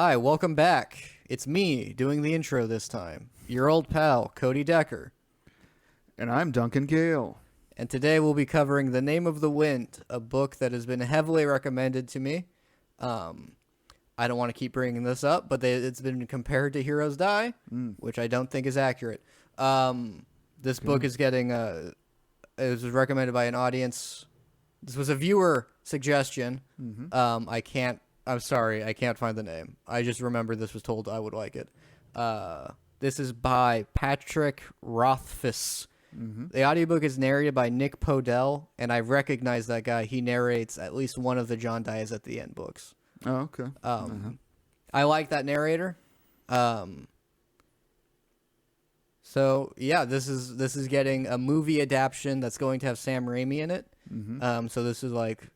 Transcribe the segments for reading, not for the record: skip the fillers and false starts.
Hi, welcome back. It's me doing the intro this time. Your old pal, Cody Decker. And I'm Duncan Gale. And today we'll be covering The Name of the Wind, a book that has been heavily recommended to me. I don't want to keep bringing this up, but it's been compared to Heroes Die, which I don't think is accurate. This book is getting, it was recommended by an audience. This was a viewer suggestion. I'm sorry, I can't find the name. I just remember this was told I would like it. This is by Patrick Rothfuss. The audiobook is narrated by Nick Podell, and I recognize that guy. He narrates at least one of the John Dies at the End books. Oh, okay. I like that narrator. So yeah, this is getting a movie adaptation that's going to have Sam Raimi in it. So this is like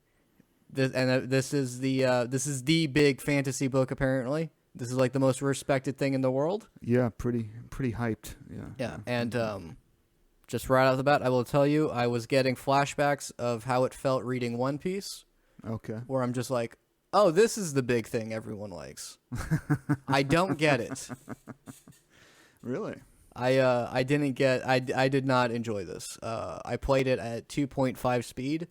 this, and this is the big fantasy book apparently. This is like the most respected thing in the world. Yeah, pretty hyped. Yeah, and just right off the bat, I will tell you, I was getting flashbacks of how it felt reading One Piece. Okay. Where I'm just like, oh, this is the big thing everyone likes. I don't get it. Really? I did not enjoy this. I played it at 2.5 speed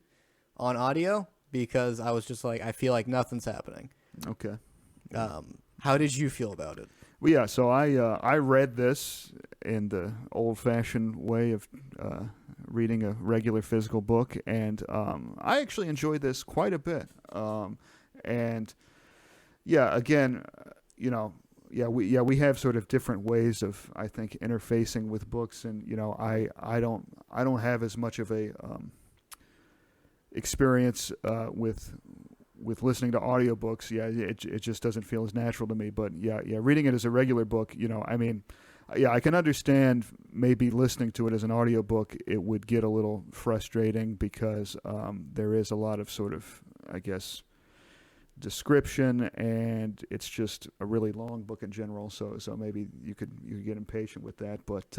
on audio because I was just like, I feel like nothing's happening. Okay. How did you feel about it? Well, yeah. So I read this in the old-fashioned way of reading a regular physical book, and I actually enjoyed this quite a bit. And yeah, again, we have sort of different ways of, I think, interfacing with books, and I don't have as much of a experience with listening to audiobooks. Yeah, it just doesn't feel as natural to me. But yeah, reading it as a regular book, I can understand maybe listening to it as an audiobook, it would get a little frustrating because there is a lot of sort of, I guess, description, and it's just a really long book in general. So maybe you could get impatient with that. But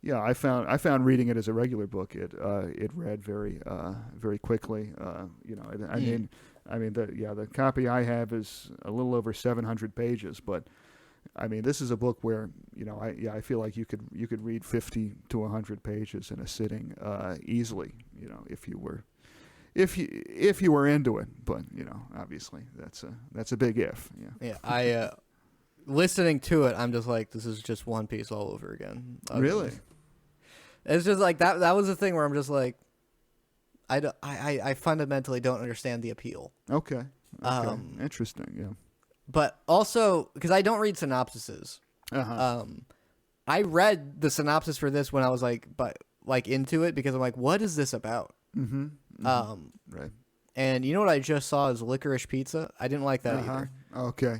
yeah, I found reading it as a regular book, it read very quickly. The copy I have is a little over 700 pages, but I mean, this is a book where I feel like you could read 50 to 100 pages in a sitting easily. If you were into it, but obviously that's a big if. Yeah. I listening to it, I'm just like, this is just One Piece all over again. Really? It's just like that. That was the thing where I'm just like, I fundamentally don't understand the appeal. Okay. Interesting. Yeah. But also, because I don't read synopsises. I read the synopsis for this when I was like into it, because I'm like, what is this about? Right. And you know what I just saw is Licorice Pizza. I didn't like that either. Okay.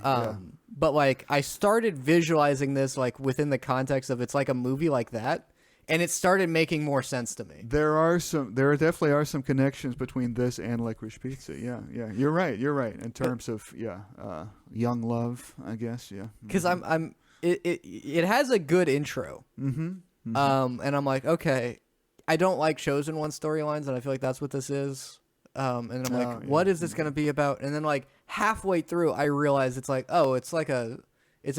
But like, I started visualizing this like within the context of it's like a movie like that, and it started making more sense to me. There definitely are some connections between this and Licorice Pizza. Yeah. You're right. In terms of young love, I guess. Yeah. Because it has a good intro. And I'm like, okay, I don't like chosen one storylines, and I feel like that's what this is. And I'm like, what is this going to be about? And then like halfway through, I realized it's like, oh, it's a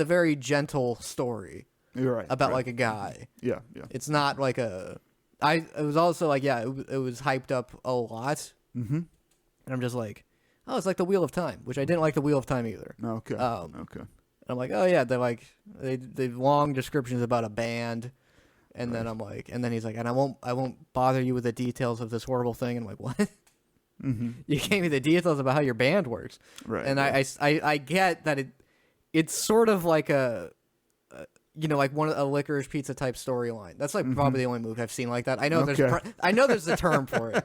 very gentle story. You're right. About like a guy. Yeah. It's not like it was also like, yeah, it was hyped up a lot. And I'm just like, oh, it's like the Wheel of Time, which I didn't like the Wheel of Time either. Okay. And I'm like, oh yeah, they've long descriptions about a band. And then I'm like, and then he's like, and I won't bother you with the details of this horrible thing. And I'm like, what? You gave me the details about how your band works. Right. And I get that it's sort of like like a Licorice Pizza type storyline. That's like probably the only movie I've seen like that. I know there's a term for it,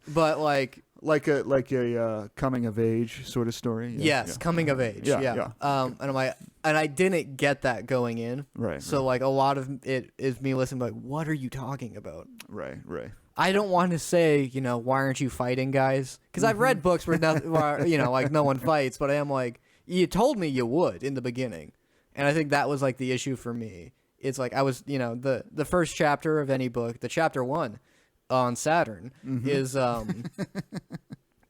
but like a coming of age sort of story. Yes, coming of age. Yeah. And I didn't get that going in. Right. So like a lot of it is me listening, like, what are you talking about? Right. I don't want to say, why aren't you fighting, guys? Because I've read books where like no one fights, but I am like, you told me you would in the beginning. And I think that was like the issue for me. It's like I was, the first chapter of any book, the chapter 1 on Saturn is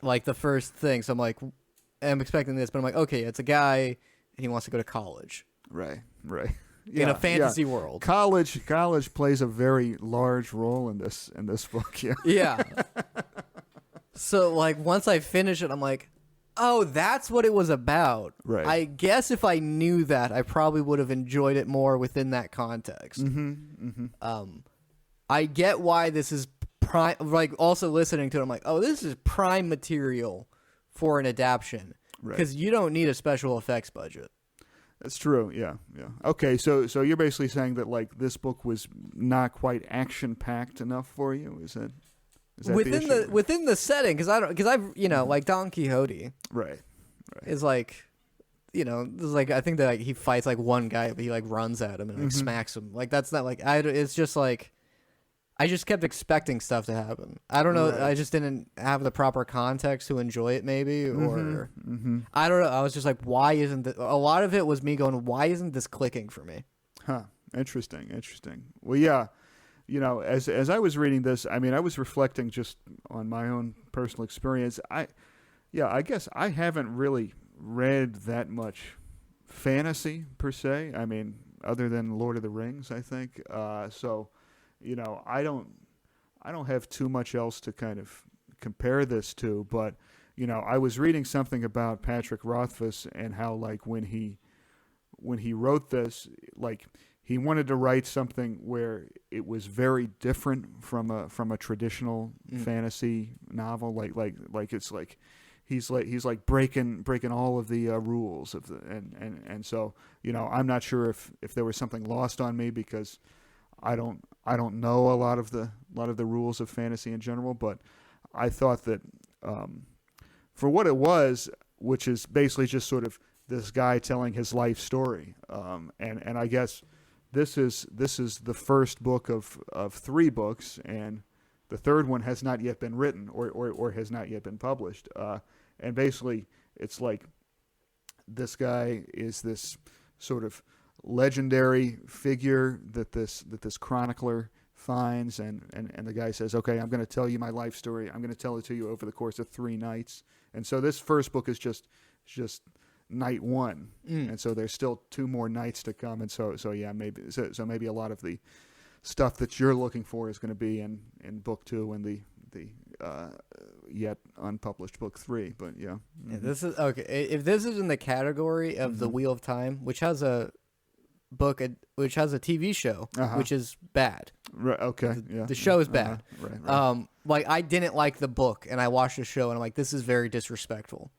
like the first thing. So I'm like, I'm expecting this, but I'm like, okay, it's a guy and he wants to go to college. Right. In a fantasy world. College plays a very large role in this book. Yeah. Yeah. So like once I finish it, I'm like, oh, that's what it was about. Right. I guess if I knew that, I probably would have enjoyed it more within that context. I get why this is prime. Like also listening to it, I'm like, oh, this is prime material for an adaptation because you don't need a special effects budget. That's true. Yeah. Okay, so you're basically saying that like this book was not quite action packed enough for you? Is that within the setting? Because I've like Don Quixote. Right. Is like, there's like I think that like, he fights like one guy, but he like runs at him and like smacks him. Like that's not like it's just like. I just kept expecting stuff to happen. I don't know. Right. I just didn't have the proper context to enjoy it, maybe, or I don't know. I was just like, why isn't this? A lot of it was me going, why isn't this clicking for me? Huh. Interesting. Well, yeah. As I was reading this, I mean, I was reflecting just on my own personal experience. I guess I haven't really read that much fantasy per se. I mean, other than Lord of the Rings, I think. So. I don't have too much else to kind of compare this to, but I was reading something about Patrick Rothfuss and how like when he wrote this, like he wanted to write something where it was very different from a traditional fantasy novel, like it's like he's like breaking all of the rules of the and so I'm not sure if there was something lost on me because I don't know a lot of the rules of fantasy in general, but I thought that for what it was, which is basically just sort of this guy telling his life story, and I guess this is the first book of 3 books, and the third one has not yet been written or has not yet been published, and basically it's like this guy is this sort of legendary figure that this chronicler finds, and the guy says, okay, I'm going to tell you my life story. I'm going to tell it to you over the course of 3 nights. And so this first book is just night 1, and so there's still 2 more nights to come. And so yeah, maybe a lot of the stuff that you're looking for is going to be in book 2 and the yet unpublished book 3. But yeah, this is okay. If this is in the category of the Wheel of Time, which has a book which has a TV show which is bad. Right. Okay. The show is bad. Right. Like I didn't like the book and I watched the show and I'm like, this is very disrespectful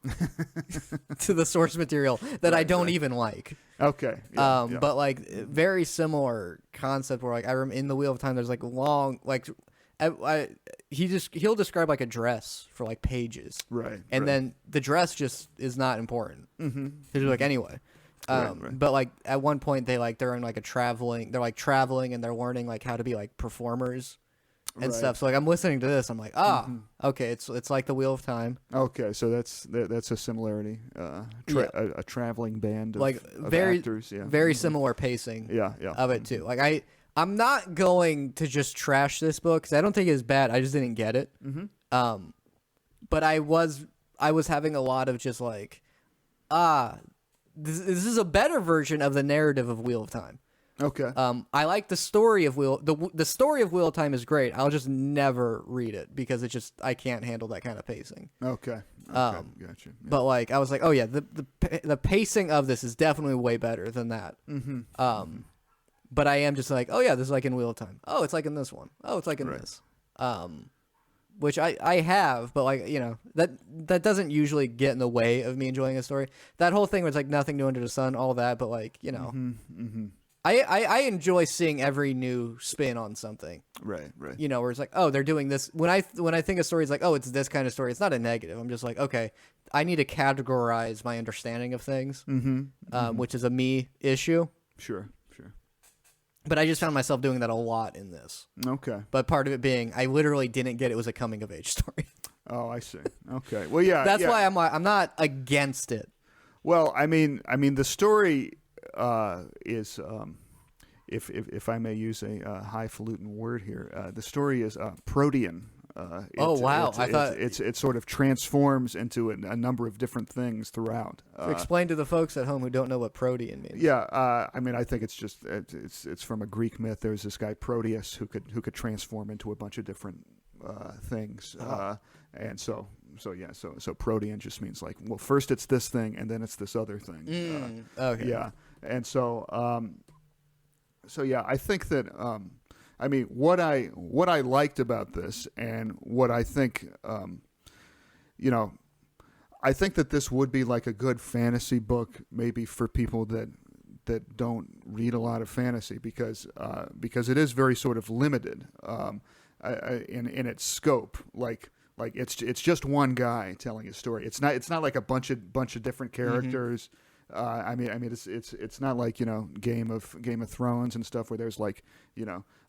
to the source material that I don't even like. Okay. But like very similar concept where like in the Wheel of Time there's like long like he'll describe like a dress for like pages. Right. And then the dress just is not important. He's like anyway. Right. But like at one point they're like traveling and they're learning like how to be like performers and stuff. So like I'm listening to this, I'm like, okay, it's like the Wheel of Time. Okay, so that's a similarity. A traveling band of, like of very actors. Yeah. Very similar pacing. Yeah. Of it too. Like I'm not going to just trash this book because I don't think it's bad. I just didn't get it. But I was having a lot of just like This is a better version of the narrative of Wheel of Time. Okay. I like the story of the story of Wheel of Time is great. I'll just never read it because I can't handle that kind of pacing. Okay. Gotcha. Yeah. But like I was like, oh yeah, the pacing of this is definitely way better than that. But I am just like, oh yeah, this is like in Wheel of Time. Oh, it's like in this one. Oh, it's like in this. Which I have, but like that doesn't usually get in the way of me enjoying a story. That whole thing was like nothing new under the sun, all that. But like I enjoy seeing every new spin on something. Right. Where it's like, oh, they're doing this. When I think a story is like, oh, it's this kind of story. It's not a negative. I'm just like, okay, I need to categorize my understanding of things, which is a me issue. Sure. But I just found myself doing that a lot in this. Okay. But part of it being, I literally didn't get it was a coming of age story. Oh, I see. Okay. Well, yeah. That's why I'm not against it. Well, I mean, the story is, if I may use a highfalutin word here, the story is protean. Wow! I thought it sort of transforms into a number of different things throughout. Explain to the folks at home who don't know what protean means. Yeah, I mean, I think it's just it's from a Greek myth. There's this guy Proteus who could transform into a bunch of different things, and so protean just means like, well, first it's this thing and then it's this other thing. Okay. Yeah, and so yeah, I think that. I mean, what I liked about this, and what I think, I think that this would be like a good fantasy book, maybe for people that don't read a lot of fantasy, because it is very sort of limited in its scope. Like it's just one guy telling his story. It's not like a bunch of different characters. I mean, it's not like Game of Thrones and stuff where there's like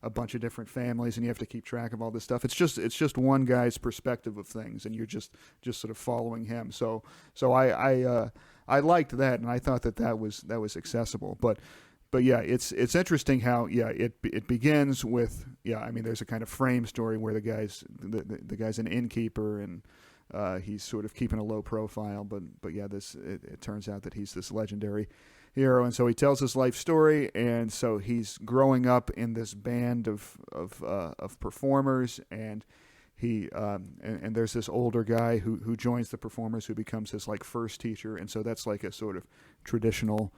a bunch of different families and you have to keep track of all this stuff. It's just one guy's perspective of things, and you're just sort of following him. So I liked that, and I thought that was accessible. But yeah, it's interesting how it begins with I mean, there's a kind of frame story where the guy's an innkeeper, and he's sort of keeping a low profile, but yeah, it turns out that he's this legendary hero, and so he tells his life story, and so he's growing up in this band of performers, and he and there's this older guy who joins the performers, who becomes his like first teacher, and so that's like a sort of traditional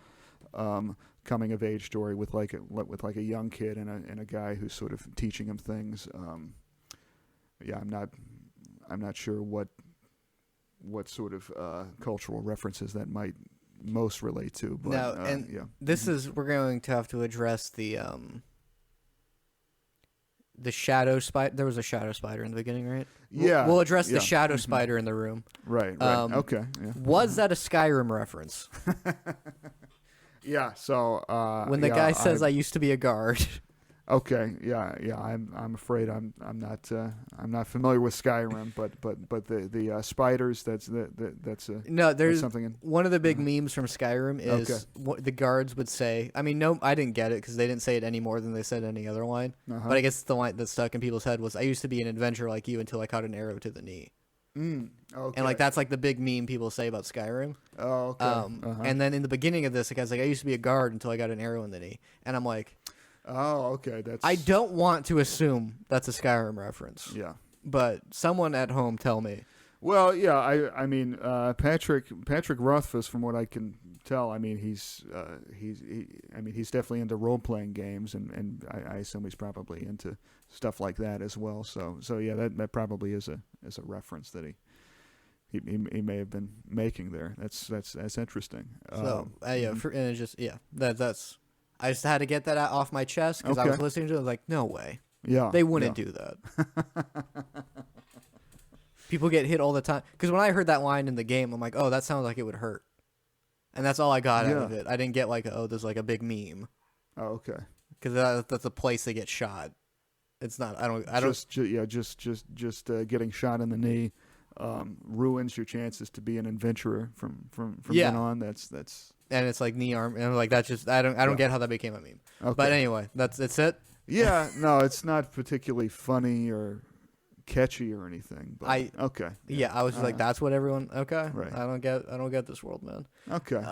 coming of age story with like a young kid and a guy who's sort of teaching him things. I'm not sure what sort of cultural references that might most relate to. But, no, this is, we're going to have to address the shadow spider. There was a shadow spider in the beginning, right? Yeah. We'll address the shadow spider in the room. Right. Okay. Yeah. Was that a Skyrim reference? Yeah. So when the guy says, "I used to be a guard." Okay, yeah. I'm afraid I'm not familiar with Skyrim, but the spiders, that's there's something in one of the big memes from Skyrim is what the guards would say. I mean, no, I didn't get it because they didn't say it any more than they said any other line. But I guess the line that stuck in people's head was, "I used to be an adventurer like you until I caught an arrow to the knee." Okay. And like that's like the big meme people say about Skyrim. Oh, okay. And then in the beginning of this, the guy's like, "I used to be a guard until I got an arrow in the knee," and I'm like. Oh, okay. That's. I don't want to assume that's a Skyrim reference. Yeah. But someone at home tell me. Well, yeah. I mean, Patrick Rothfuss, from what I can tell, I mean, he's definitely into role playing games, and I assume he's probably into stuff like that as well. So yeah, that probably is a reference that he may have been making there. That's interesting. So and it's just that's. I just had to get that off my chest because I was listening to it. I was like, no way. Yeah. They wouldn't do that. People get hit all the time. Because when I heard that line in the game, I'm like, oh, that sounds like it would hurt. And that's all I got out of it. I didn't get like, there's like a big meme. Oh, okay. Because that's a place they get shot. It's not. I don't. Just getting shot in the knee ruins your chances to be an adventurer from then on. That's. And it's like knee arm, and I'm like, that's just I don't get how that became a meme. Okay. But anyway, that's it. Yeah, no, it's not particularly funny or catchy or anything. But okay. Yeah, I was just like, that's what everyone. Okay, right. I don't get this world, man. Okay.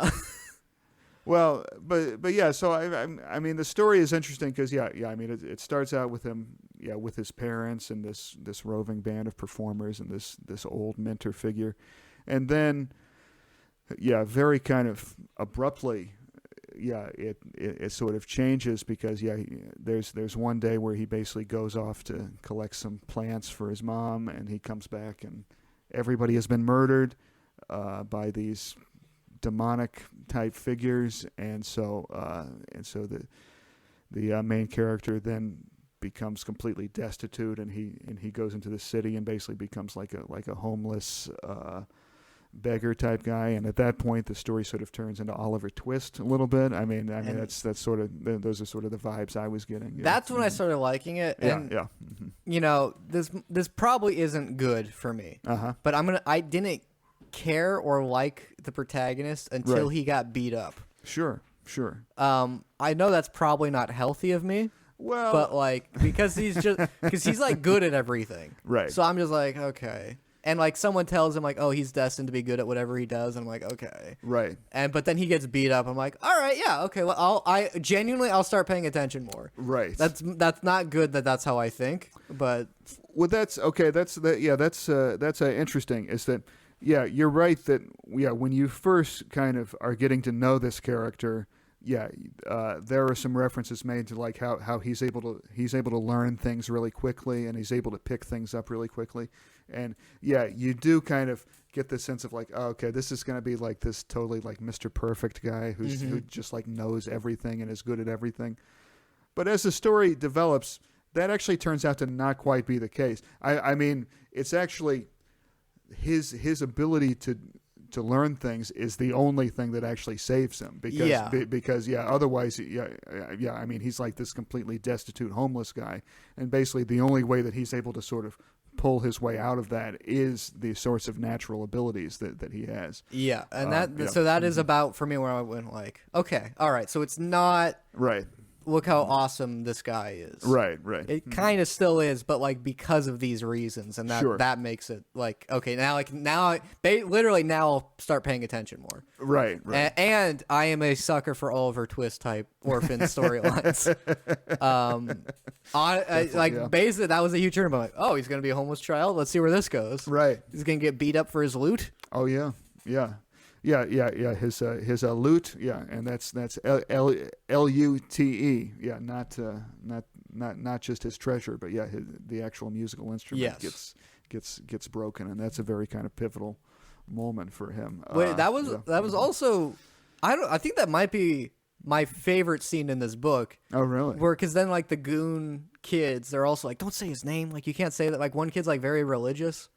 Well, but yeah. So I mean, the story is interesting because I mean, it starts out with him, with his parents and this roving band of performers and this old mentor figure, and then. Yeah, very kind of abruptly. Yeah, it sort of changes because there's one day where he basically goes off to collect some plants for his mom, and he comes back and everybody has been murdered by these demonic type figures, and so the main character then becomes completely destitute, and he goes into the city and basically becomes like a homeless. Beggar type guy, and at that point the story sort of turns into Oliver Twist a little bit. I mean that's sort of those are sort of the vibes I was getting. That's when I started liking it. And, this probably isn't good for me. But I didn't care or like the protagonist until he got beat up. Sure. I know that's probably not healthy of me. Well, but like because he's like good at everything. Right. So I'm just like, okay. And like someone tells him like, oh, he's destined to be good at whatever he does. And I'm like, okay. Right. But then he gets beat up. I'm like, all right, yeah, okay. Well, I'll start paying attention more. Right. That's not good. That's how I think. But well, that's okay. That's interesting. Is that you're right that when you first kind of are getting to know this character. There are some references made to like how he's able to learn things really quickly, and he's able to pick things up really quickly, and you do kind of get this sense of like, oh, okay, this is going to be like this totally like Mr. Perfect guy who just like knows everything and is good at everything. But as the story develops, that actually turns out to not quite be the case. I mean, it's actually his ability to learn things is the only thing that actually saves him because otherwise I mean he's like this completely destitute homeless guy, and basically the only way that he's able to sort of pull his way out of that is the source of natural abilities that he has. So that is about for me where I went like, okay, all right, so it's not right. Look how awesome this guy is. Right. It kind of still is, but like because of these reasons, and that makes it like okay. Literally now I'll start paying attention more. Right. And I am a sucker for Oliver Twist type orphan storylines. Basically that was a huge turn. Like, oh, he's gonna be a homeless child. Let's see where this goes. Right. He's gonna get beat up for his loot. Oh yeah. His loot, and that's LUTE, not just his treasure, but the actual musical instrument gets broken, and that's a very kind of pivotal moment for him. Wait, that was also, I think that might be my favorite scene in this book. Oh really? Because then like the goon kids, they're also like, don't say his name, like you can't say that. Like one kid's like very religious.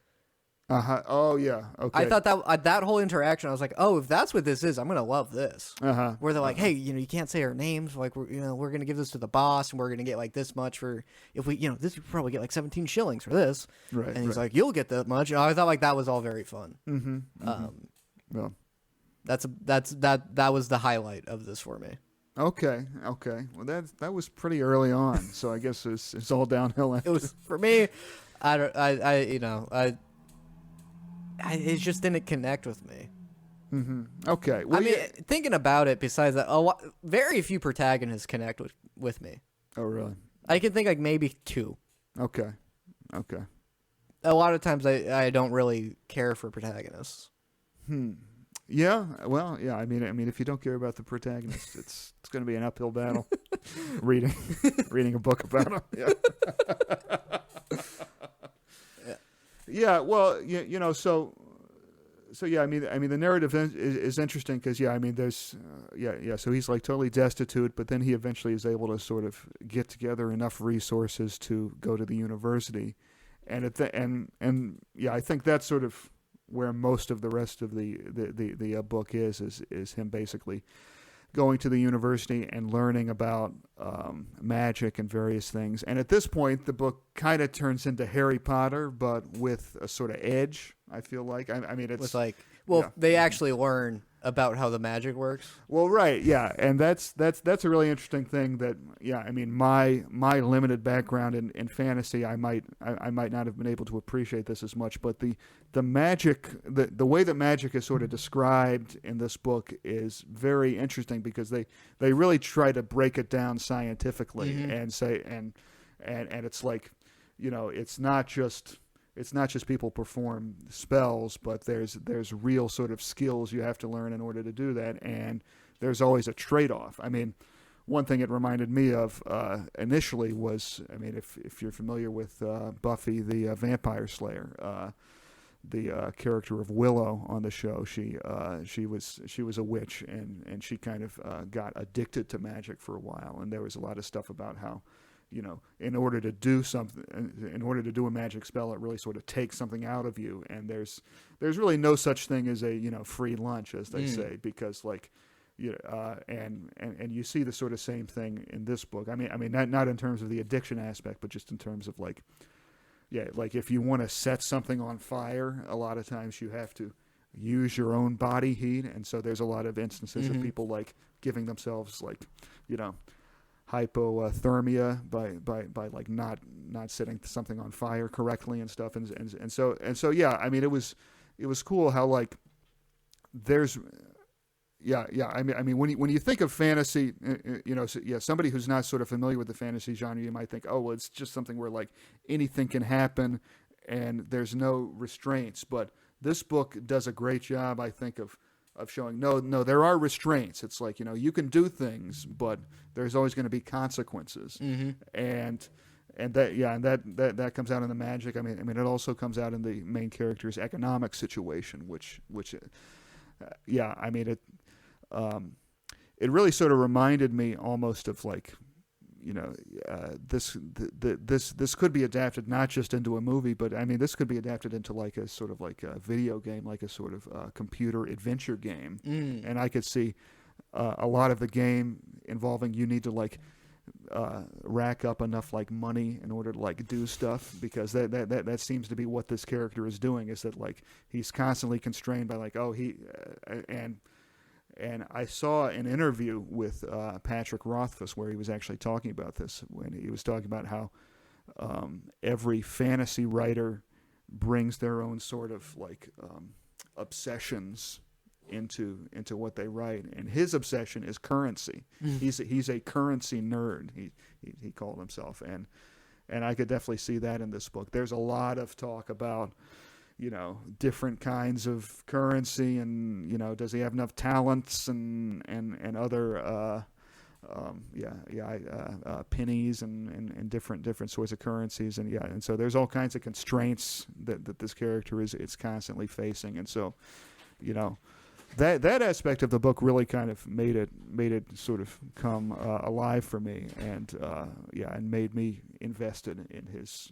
Oh yeah. Okay. I thought that whole interaction, I was like, oh, if that's what this is, I'm gonna love this. Where they're like, hey, you can't say our names. Like we're gonna give this to the boss, and we're gonna get like this much for if we this we probably get like 17 shillings for this. Right. And he's like, you'll get that much. I thought like that was all very fun. Well, that was the highlight of this for me. Okay. Well, that was pretty early on, so I guess it's all downhill. It was for me. It just didn't connect with me. Okay. Well, thinking about it, besides that, very few protagonists connect with me. Oh, really? I can think like maybe two. Okay. A lot of times I don't really care for protagonists. Yeah. Well, yeah. I mean, if you don't care about the protagonist, it's going to be an uphill battle. reading a book about him. Yeah. Yeah, well, so yeah, I mean, the narrative is interesting because there's so he's like totally destitute, but then he eventually is able to sort of get together enough resources to go to the university, and I think that's sort of where most of the rest of the book is him basically going to the university and learning about magic and various things. And at this point, the book kind of turns into Harry Potter, but with a sort of edge, I feel like. I mean, it's... With like... they actually learn about how the magic works. Well, right, yeah. And that's a really interesting thing that, my limited background in fantasy, I might not have been able to appreciate this as much, but the magic, the way that magic is sort of described in this book is very interesting because they really try to break it down scientifically and say, and it's like, it's not just people perform spells, but there's real sort of skills you have to learn in order to do that, and there's always a trade-off. I mean, one thing it reminded me of initially was, if you're familiar with Buffy the Vampire Slayer, the character of Willow on the show, she was a witch, and she kind of got addicted to magic for a while, and there was a lot of stuff about how, in order to do a magic spell, it really sort of takes something out of you. And there's really no such thing as a, free lunch, as they say, because like, and you see the sort of same thing in this book. I mean, not in terms of the addiction aspect, but just in terms of like, like if you want to set something on fire, a lot of times you have to use your own body heat. And so there's a lot of instances of people like giving themselves like, hypothermia by like not setting something on fire correctly and stuff, and so yeah, I mean it was cool how like there's I mean when you think of fantasy, so, yeah, somebody who's not sort of familiar with the fantasy genre, you might think, oh well, it's just something where like anything can happen and there's no restraints, but this book does a great job, I think, of showing no, there are restraints. It's like, you can do things, but there's always going to be consequences. Mm-hmm. And that comes out in the magic. I mean, it also comes out in the main character's economic situation, which I mean, it really sort of reminded me almost of like, this could be adapted not just into a movie, but I mean this could be adapted into like a sort of like a video game, like a sort of computer adventure game. And I could see a lot of the game involving you need to like rack up enough like money in order to like do stuff, because that seems to be what this character is doing, is that like he's constantly constrained by like and I saw an interview with Patrick Rothfuss where he was actually talking about this, when he was talking about how every fantasy writer brings their own sort of like obsessions into what they write, and his obsession is currency. He's a currency nerd. He called himself, and I could definitely see that in this book. There's a lot of talk about different kinds of currency, and does he have enough talents and other pennies and different sorts of currencies, and so there's all kinds of constraints that this character is constantly facing, and so that aspect of the book really kind of made it sort of come alive for me, and and made me invested in his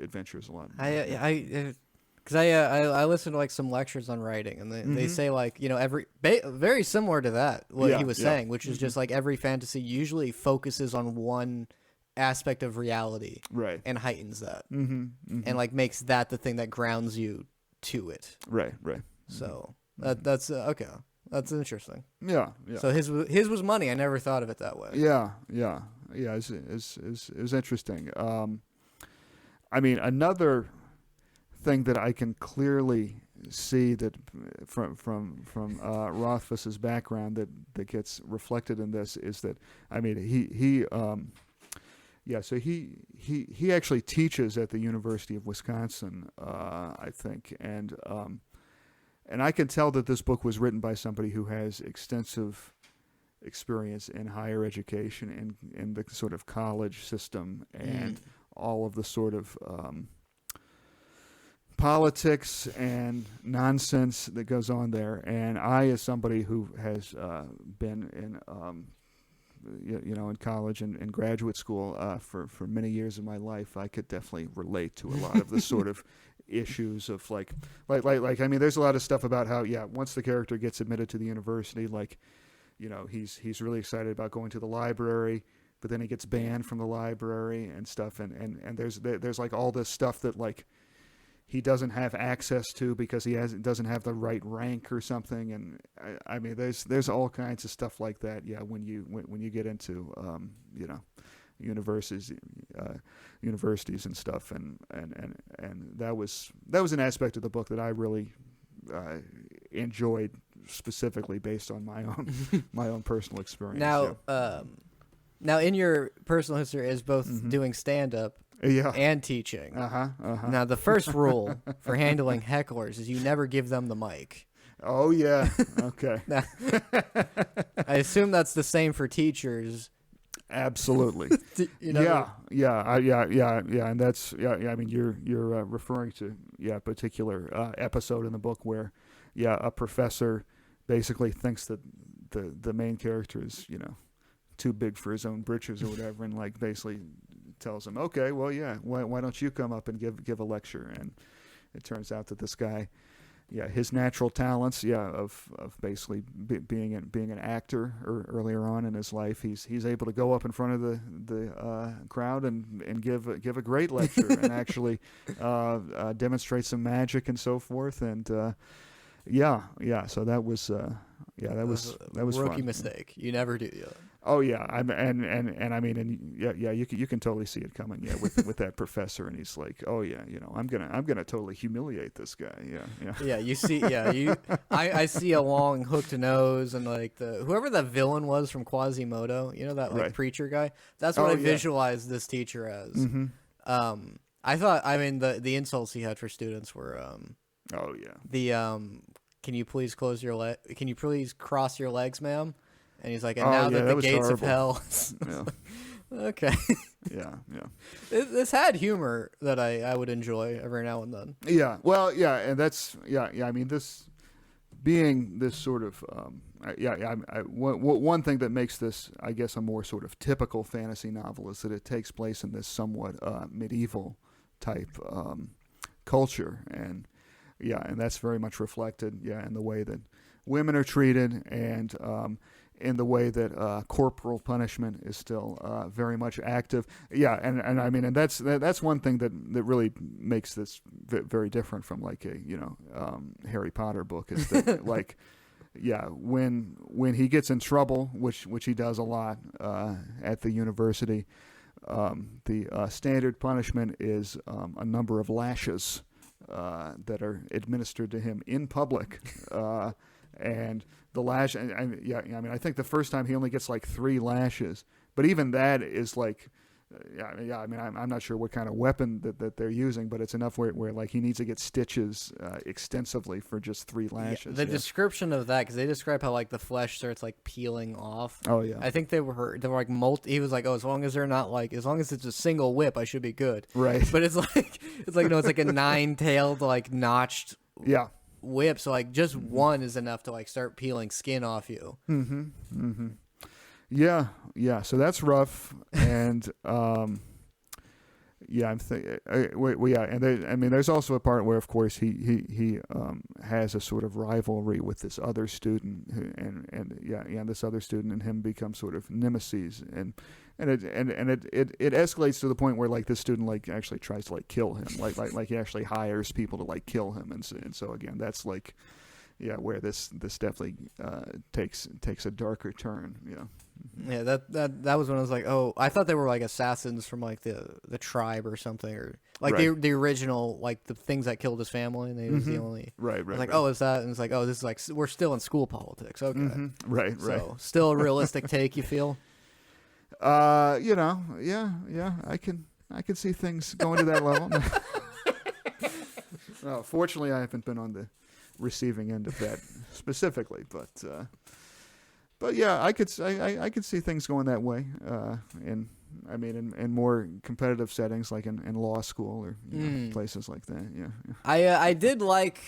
adventures a lot. Because I listened to like some lectures on writing, and they say like very similar to that what he was saying, which is just like every fantasy usually focuses on one aspect of reality, right, and heightens that, and like makes that the thing that grounds you to it, right. So that's okay. That's interesting. Yeah. So his was money. I never thought of it that way. Yeah. It's interesting. I mean, another thing that I can clearly see that from Rothfuss's background that gets reflected in this is that, I mean, he actually teaches at the University of Wisconsin, I think, and I can tell that this book was written by somebody who has extensive experience in higher education and in the sort of college system and all of the sort of politics and nonsense that goes on there. And I, as somebody who has been in in college and graduate school for many years of my life, I could definitely relate to a lot of the sort of issues of like I mean, there's a lot of stuff about how once the character gets admitted to the university, like he's really excited about going to the library, but then he gets banned from the library and stuff, and there's like all this stuff that like he doesn't have access to because he doesn't have the right rank or something, and I mean there's all kinds of stuff like that. Yeah, when you get into universities and stuff, and that was an aspect of the book that I really enjoyed, specifically based on my own personal experience. Now in your personal history is both doing stand-up and teaching. Now the first rule for handling hecklers is you never give them the mic. Oh yeah. Okay. Now, I assume that's the same for teachers. Absolutely. And that's I mean, you're referring to a particular episode in the book where a professor basically thinks that the main character is too big for his own britches or whatever, and like basically tells him, okay, well, why don't you come up and give a lecture? And it turns out that this guy, his natural talents, of basically being an actor earlier on in his life, he's able to go up in front of the crowd and give a great lecture and actually demonstrate some magic and so forth, and so that was rookie fun. mistake. You never do. Oh yeah, and I mean, and yeah, you can totally see it coming. Yeah, with that professor, and he's like, oh yeah, I'm gonna totally humiliate this guy. Yeah. Yeah, you see, yeah, I see a long hooked nose and like whoever the villain was from Quasimodo, that like Right. preacher guy. That's what Oh, I yeah. visualized this teacher as. Mm-hmm. I thought, I mean, the insults he had for students were Oh yeah. the can you please close your leg? Can you please cross your legs, ma'am? And he's like, and Oh, now yeah, that that the was gates of horrible. hell. Yeah. Okay. Yeah. This had humor that I would enjoy every now and then. Yeah. Well, yeah, and that's I mean, this being this sort of one thing that makes this, I guess, a more sort of typical fantasy novel is that it takes place in this somewhat medieval type culture, and that's very much reflected in the way that women are treated, and in the way that corporal punishment is still very much active. Yeah, and I mean, and that's one thing that really makes this very different from like a Harry Potter book, is that like when he gets in trouble, which he does a lot at the university, the standard punishment is a number of lashes that are administered to him in public. And the lash, I mean, I think the first time he only gets like 3 lashes, but even that is like, I mean, I'm not sure what kind of weapon that they're using, but it's enough where like he needs to get stitches extensively for just 3 lashes. The description of that, because they describe how like the flesh starts like peeling off. Oh yeah. I think they were like he was like, oh, as long as it's a single whip, I should be good. Right. But it's like it's like a 9-tailed like notched whip, so like just one is enough to like start peeling skin off you. Yeah, so that's rough, and I'm thinking, and there's also a part where, of course, he has a sort of rivalry with this other student, and this other student and him become sort of nemesis, and it escalates to the point where like this student like actually tries to like kill him, like he actually hires people to like kill him, and so again that's like where this definitely takes a darker turn. Yeah, that was when I was like, oh, I thought they were like assassins from like the tribe or something, or like the original, like the things that killed his family, and he was the only. Right. Like, oh, is that? And it's like, oh, this is like we're still in school politics. Okay. Right. So still a realistic take, you feel? I can see things going to that level. No, fortunately, I haven't been on the receiving end of that specifically, but yeah, I could see things going that way. In more competitive settings, like in law school or places like that. Yeah. I did like.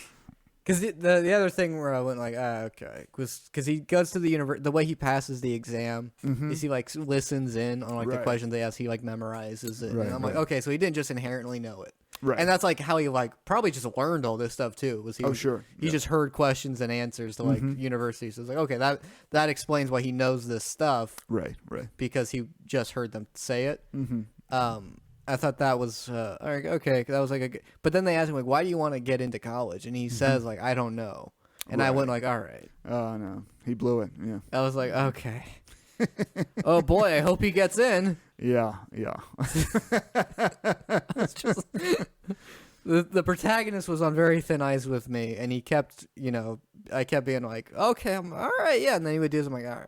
Because the other thing where I went like, okay, was because he goes to the the way he passes the exam is he like listens in on like the questions they ask, he like memorizes it. And I'm like, okay, so he didn't just inherently know it. Right. And that's like how he like probably just learned all this stuff too. He just heard questions and answers to like universities. So it's like, okay, that explains why he knows this stuff. Right. Because he just heard them say it. I thought that was okay. That was like but then they asked him like, why do you want to get into college? And he says like, I don't know. And I went like, all right. Oh no, he blew it. Yeah. I was like, okay. Oh boy, I hope he gets in. Yeah. It's just the protagonist was on very thin ice with me, and he kept, I kept being like, okay, I'm all right, yeah, and then he would do something like, all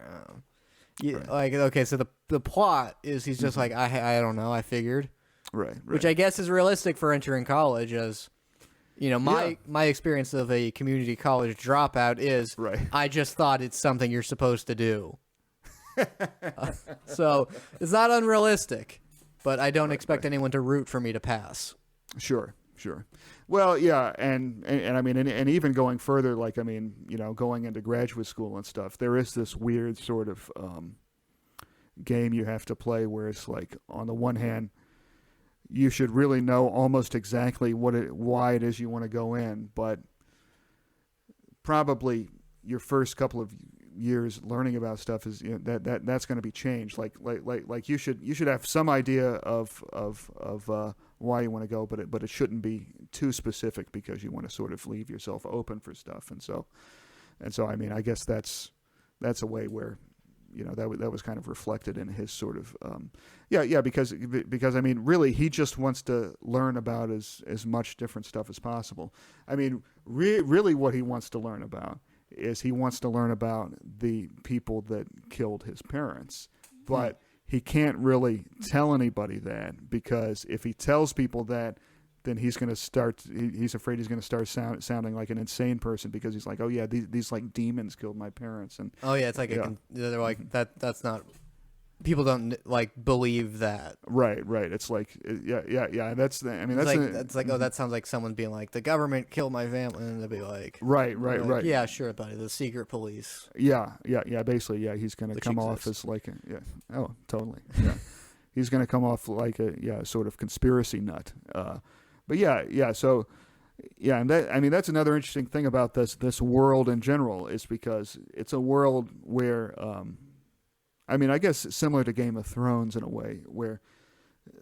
right. Like, okay, so the plot is he's just like, I don't know, I figured. Right. Which I guess is realistic for entering college, as my experience of a community college dropout is I just thought it's something you're supposed to do. So it's not unrealistic, but I don't expect anyone to root for me to pass. Sure. Well, yeah, and I mean, and even going further, like, I mean, going into graduate school and stuff, there is this weird sort of game you have to play where it's like, on the one hand, you should really know almost exactly why it is you want to go in, but probably your first couple of years learning about stuff is that's going to be changed. Like you should have some idea of why you want to go, but it shouldn't be too specific because you want to sort of leave yourself open for stuff. And so I mean, I guess that's a way where that was kind of reflected in his sort of because I mean, really, he just wants to learn about as much different stuff as possible. I mean, really, what he wants to learn about is he wants to learn about the people that killed his parents, but he can't really tell anybody that, because if he tells people that, then he's going to start. He's afraid he's going to start sounding like an insane person, because he's like, oh yeah, these like demons killed my parents, and oh yeah, it's like they're like that. That's not. People don't like believe that. Right. It's like yeah. That's the. I mean, that's like oh, that sounds like someone being like, the government killed my family, and they'll be like, right. Yeah, sure, buddy. The secret police. Yeah. Basically, yeah, he's going to come off as like oh, totally. Yeah, he's going to come off like a sort of conspiracy nut. But yeah. So, yeah, and that, I mean, that's another interesting thing about this world in general, is because it's a world where, I mean, I guess similar to Game of Thrones in a way, where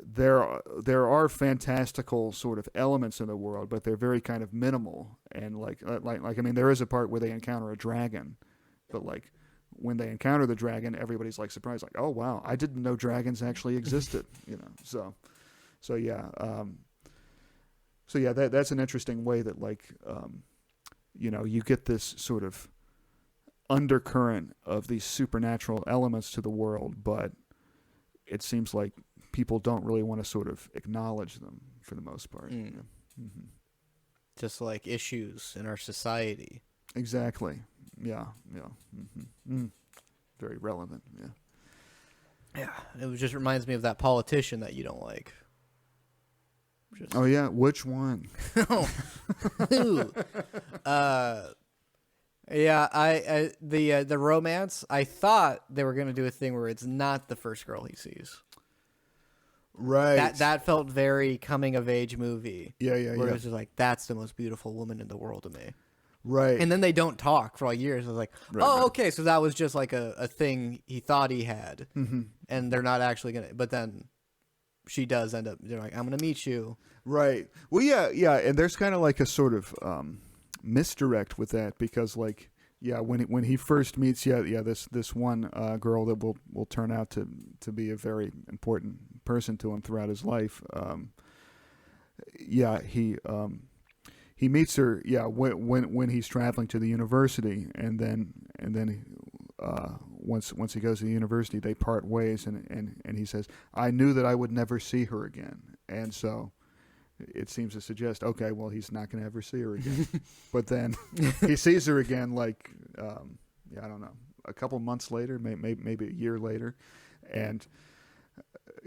there are fantastical sort of elements in the world, but they're very kind of minimal. And like I mean, there is a part where they encounter a dragon, but like when they encounter the dragon, everybody's like surprised, like, oh wow, I didn't know dragons actually existed, So yeah. So yeah, that's an interesting way that like, you get this sort of undercurrent of these supernatural elements to the world, but it seems like people don't really want to sort of acknowledge them for the most part. Just like issues in our society. Exactly. Yeah. Very relevant. Yeah. It just reminds me of that politician that you don't like. Oh yeah, which one? The romance. I thought they were gonna do a thing where it's not the first girl he sees. Right. That felt very coming of age movie. Yeah. Where it was just like, that's the most beautiful woman in the world to me. Right. And then they don't talk for like years. I was like, right. Okay, so that was just like a thing he thought he had, and they're not actually gonna. But then she does end up. They're like, I'm gonna meet you. Right. Well, yeah, and there's kind of like a sort of misdirect with that, because like, when he first meets this one girl that will turn out to be a very important person to him throughout his life. He meets her when he's traveling to the university, and then once he goes to the university, they part ways, and he says, I knew that I would never see her again. And so it seems to suggest, okay, well, he's not going to ever see her again. But then he sees her again, like, I don't know, a couple months later, maybe a year later. And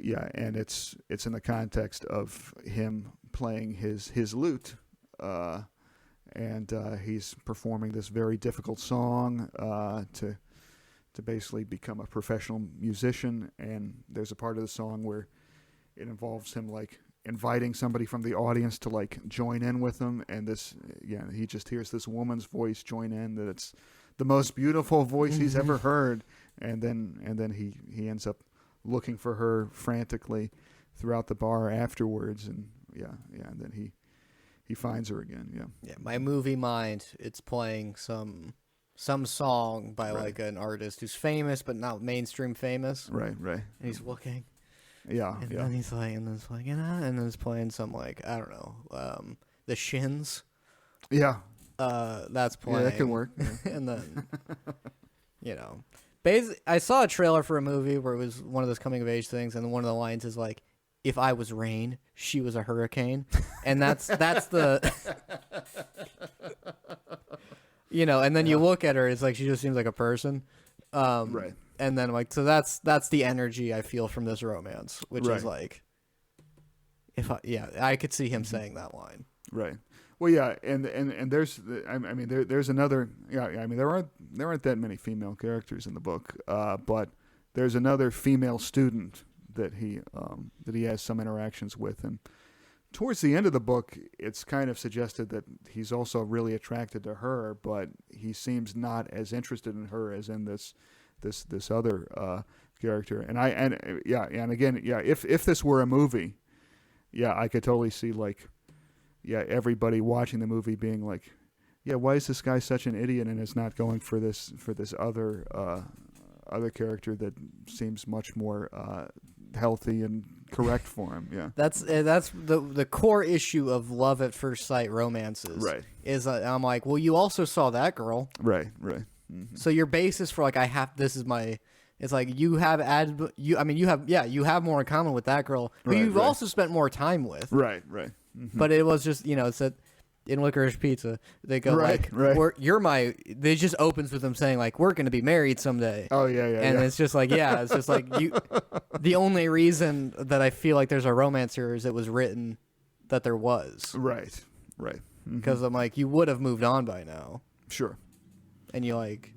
and it's in the context of him playing his lute. And he's performing this very difficult song to basically become a professional musician. And there's a part of the song where it involves him like inviting somebody from the audience to like join in with him, and he just hears this woman's voice join in, that it's the most beautiful voice he's ever heard, and then he ends up looking for her frantically throughout the bar afterwards, and and then he finds her again. My movie mind, it's playing some song by like an artist who's famous but not mainstream famous, right, and he's looking. And then he's like, and then it's like, and then it's playing some like, I don't know, the Shins. That's playing. Yeah, that could work. And then, basically, I saw a trailer for a movie where it was one of those coming of age things, and one of the lines is like, if I was rain, she was a hurricane, and that's the, and then you look at her, it's like she just seems like a person, right. And then like, so that's the energy I feel from this romance, which is like, I could see him saying that line. Right. Well, yeah, and there's, there's another, there aren't that many female characters in the book, but there's another female student that he has some interactions with, and towards the end of the book, it's kind of suggested that he's also really attracted to her, but he seems not as interested in her as in this other character. And again, if this were a movie, I could totally see like, everybody watching the movie being like, why is this guy such an idiot and is not going for this other other character that seems much more healthy and correct for him. Yeah, that's the core issue of love at first sight romances. Right. Is I'm like, well, you also saw that girl. right. Mm-hmm. So your basis for like this is my. It's like you have you have more in common with that girl who Right, you've right. also spent more time with. Right. Mm-hmm. But it was just it's that in Licorice Pizza they go Right, right. you're my. They just opens with them saying like we're gonna be married someday. Oh yeah. And it's just like it's just like you. The only reason that I feel like there's a romance here is it was written that there was. Right. Mm-hmm. Because I'm like you would have moved on by now, Sure. and you like.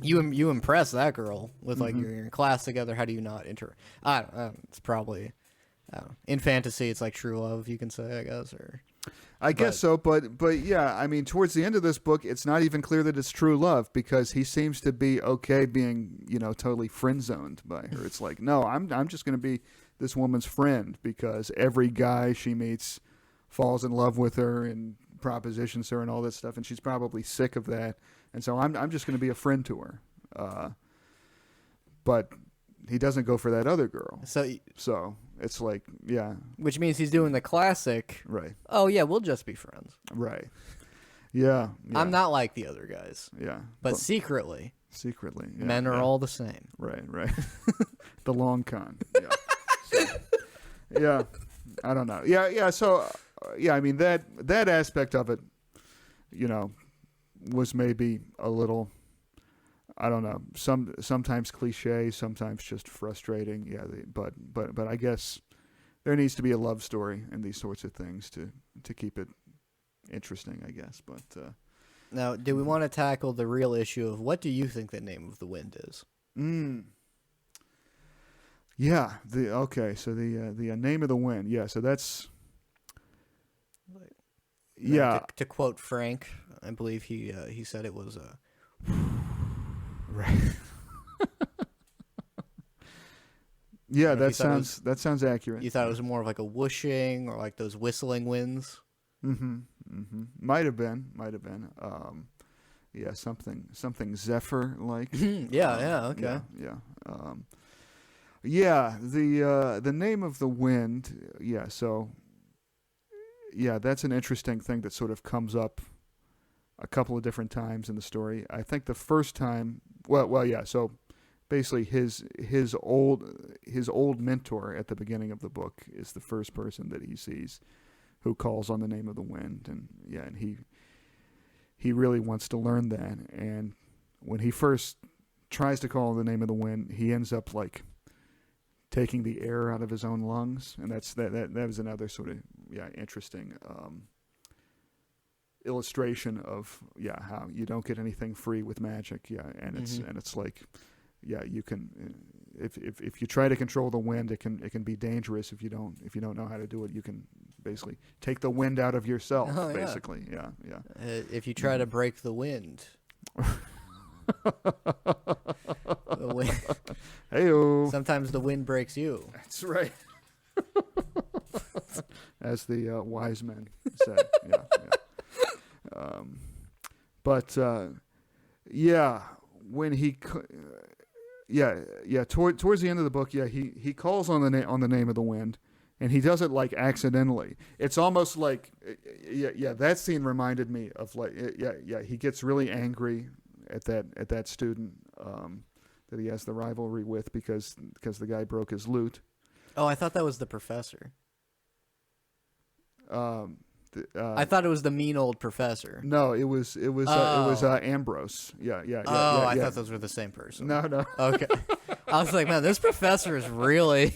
You impress that girl with like you're in class together. How do you not I don't know. It's probably in fantasy. It's like true love. You can say, I guess, or I guess so, but yeah, I mean, towards the end of this book, it's not even clear that it's true love because he seems to be okay being totally friend zoned by her. It's like, no, I'm just going to be this woman's friend because every guy she meets falls in love with her and propositions her and all that stuff, and she's probably sick of that. And so I'm just going to be a friend to her. But he doesn't go for that other girl. So it's like, yeah. Which means he's doing the classic. Right. Oh, yeah, we'll just be friends. Right. Yeah. I'm not like the other guys. Yeah. But secretly. Secretly. Yeah, men are all the same. Right. The long con. Yeah. So, yeah. I don't know. Yeah. So, I mean, that aspect of it, was maybe a little, I don't know, sometimes cliche, sometimes just frustrating. Yeah, but I guess there needs to be a love story in these sorts of things to keep it interesting, I guess. But now, do we want to tackle the real issue of what do you think the name of the wind is? Yeah. So the name of the wind. Yeah. So that's. Yeah. To quote Frank, I believe he said it was right. Yeah, that sounds accurate. You thought it was more of like a whooshing or like those whistling winds? Mm-hmm. Might have been. Yeah, something Zephyr like. Yeah. Okay. Yeah. The name of the wind. Yeah. So. Yeah, that's an interesting thing that sort of comes up a couple of different times in the story. I think the first time, yeah. So basically, his old mentor at the beginning of the book is the first person that he sees who calls on the name of the wind, and he really wants to learn that. And when he first tries to call on the name of the wind, he ends up like taking the air out of his own lungs, and that was another sort of interesting illustration of how you don't get anything free with magic, and it's like you can if you try to control the wind, it can be dangerous if you don't know how to do it. You can basically take the wind out of yourself. Basically, yeah. If you try to break the wind. Hey-o. Sometimes the wind breaks you. That's right. As the wise men said. When he towards the end of the book, he calls on the name of the wind, and he does it like accidentally. It's almost like that scene reminded me of like he gets really angry at that student that he has the rivalry with because the guy broke his lute. Oh, I thought that was the professor. I thought it was the mean old professor. No, it was Ambrose. Yeah. I thought those were the same person. No. Okay. I was like, man, this professor is really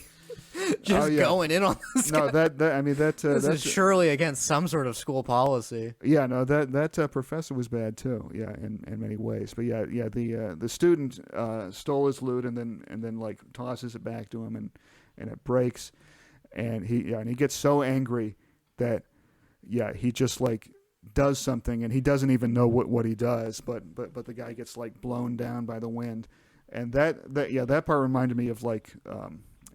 just going in on this guy. No, this is surely against some sort of school policy. Yeah, no, that professor was bad too. Yeah, in many ways. But the student stole his lute and then like tosses it back to him and it breaks, and he gets so angry that he just like does something, and he doesn't even know what he does, but the guy gets like blown down by the wind, and that part reminded me of like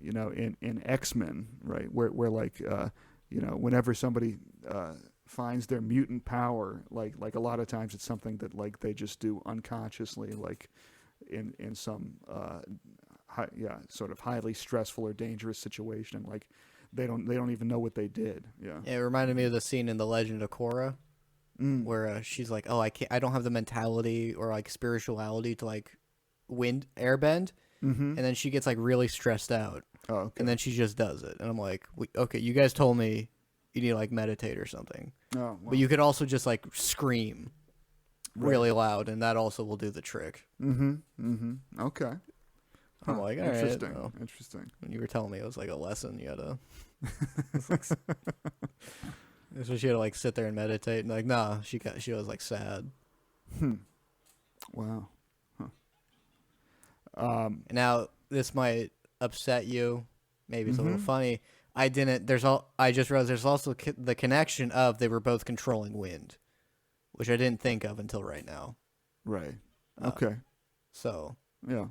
in X-Men, right, where like whenever somebody finds their mutant power, like a lot of times it's something that like they just do unconsciously, like in some sort of highly stressful or dangerous situation. Like they don't even know what they did. Yeah. It reminded me of the scene in The Legend of Korra where she's like, "Oh, I don't have the mentality or like spirituality to like airbend," and then she gets like really stressed out, and then she just does it, and I'm like, "Okay, you guys told me you need to like meditate or something, but you could also just like scream really loud, and that also will do the trick." Okay. I'm like, all interesting. right, well, Interesting. when you were telling me it was like a lesson, you had to. So she had to like sit there and meditate, and like, nah, she was like sad. Wow. Now this might upset you. Maybe it's a little funny. I just realized there's also the connection of they were both controlling wind, which I didn't think of until right now. Right. Okay. So. Yeah.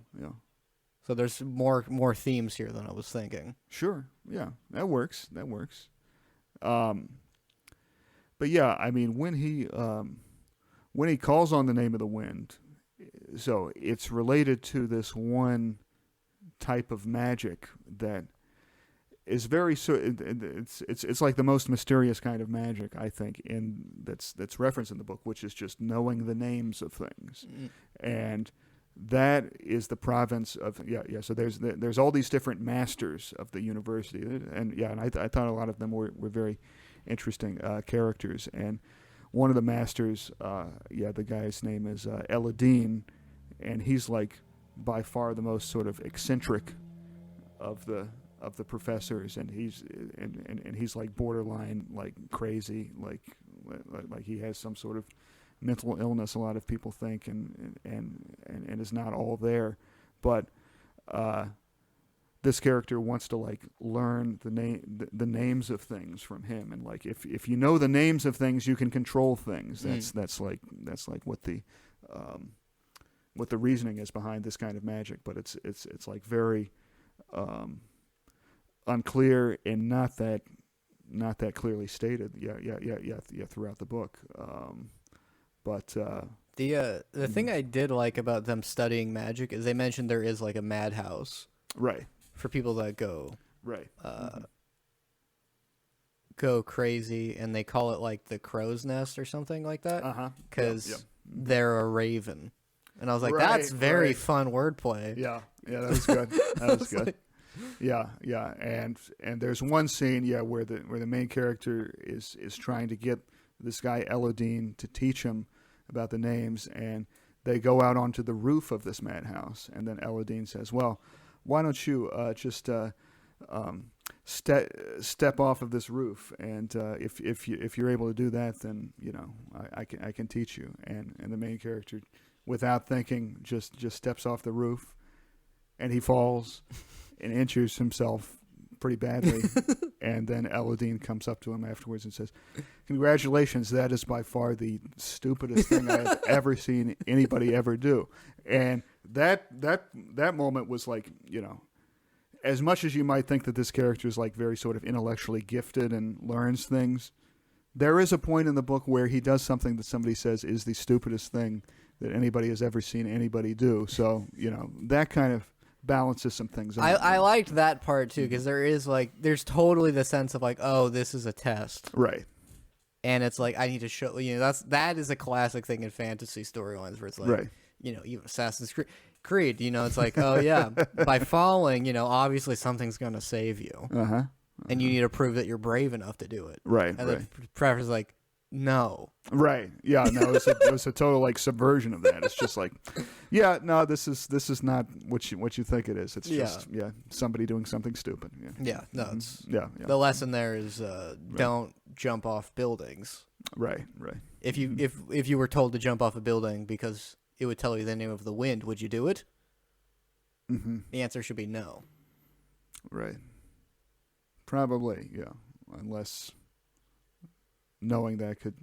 So there's more themes here than I was thinking. Sure. Yeah. That works. But yeah, I mean, when he calls on the name of the wind, so it's related to this one type of magic that is very it's like the most mysterious kind of magic, I think, that's referenced in the book, which is just knowing the names of things, and that is the province of So there's all these different masters of the university, and I thought a lot of them were very interesting characters, and one of the masters, the guy's name is Eladine, and he's like by far the most sort of eccentric of the professors, and he's like borderline like crazy, like he has some sort of mental illness, a lot of people think, and is not all there, but this character wants to like learn the names of things from him, and like if you know the names of things, you can control things. That's like what the reasoning is behind this kind of magic, but it's like very unclear and not that clearly stated. Throughout the book. But the thing I did like about them studying magic is they mentioned there is like a madhouse, right, for people that go right, go crazy, and they call it like the crow's nest or something like that, because they're a raven, and I was like, that's very fun wordplay. Yeah, that was good. That was good. And there's one scene where the main character is trying to get this guy Eladine to teach him about the names, and they go out onto the roof of this madhouse, and then Eladine says, "Well, why don't you just step off of this roof, and if you're able to do that, then I can teach you." And the main character, without thinking, just steps off the roof, and he falls and injures himself pretty badly. And then Eladine comes up to him afterwards and says, "Congratulations, that is by far the stupidest thing I've ever seen anybody ever do." And that moment was like, as much as you might think that this character is like very sort of intellectually gifted and learns things, there is a point in the book where he does something that somebody says is the stupidest thing that anybody has ever seen anybody do. So, that kind of balances some things out. I liked that part too, because there's totally the sense of like, oh, this is a test, right? And it's like, I need to show that is a classic thing in fantasy storylines where it's like, right, even Assassin's Creed, it's like, oh yeah, by falling, obviously something's gonna save you, and you need to prove that you're brave enough to do it, right? And the preface is like, no. Right. Yeah. No. It was a total like subversion of that. It's just like, no, this is not what you think it is. It's just somebody doing something stupid. Yeah. Yeah. No. It's the lesson there is don't jump off buildings. Right. Right. If you were told to jump off a building because it would tell you the name of the wind, would you do it? Mm-hmm. The answer should be no. Right. Probably. Yeah. Unless. Knowing that could,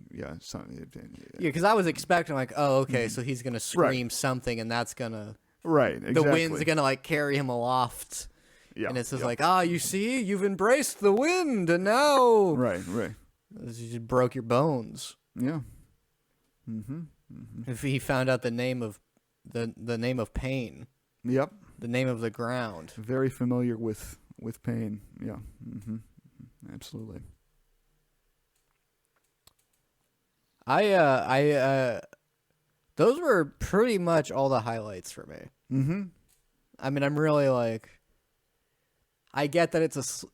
because I was expecting like, oh, okay, so he's gonna scream something, and that's gonna, exactly. The wind's gonna like carry him aloft, and it's just like, you see, you've embraced the wind, and now, right, you just broke your bones. Yeah. If he found out the name of the name of pain. Yep. The name of the ground. Very familiar with pain. Yeah. Mm-hmm. Absolutely. Those were pretty much all the highlights for me. Mm-hmm. I mean, I'm really like, I get that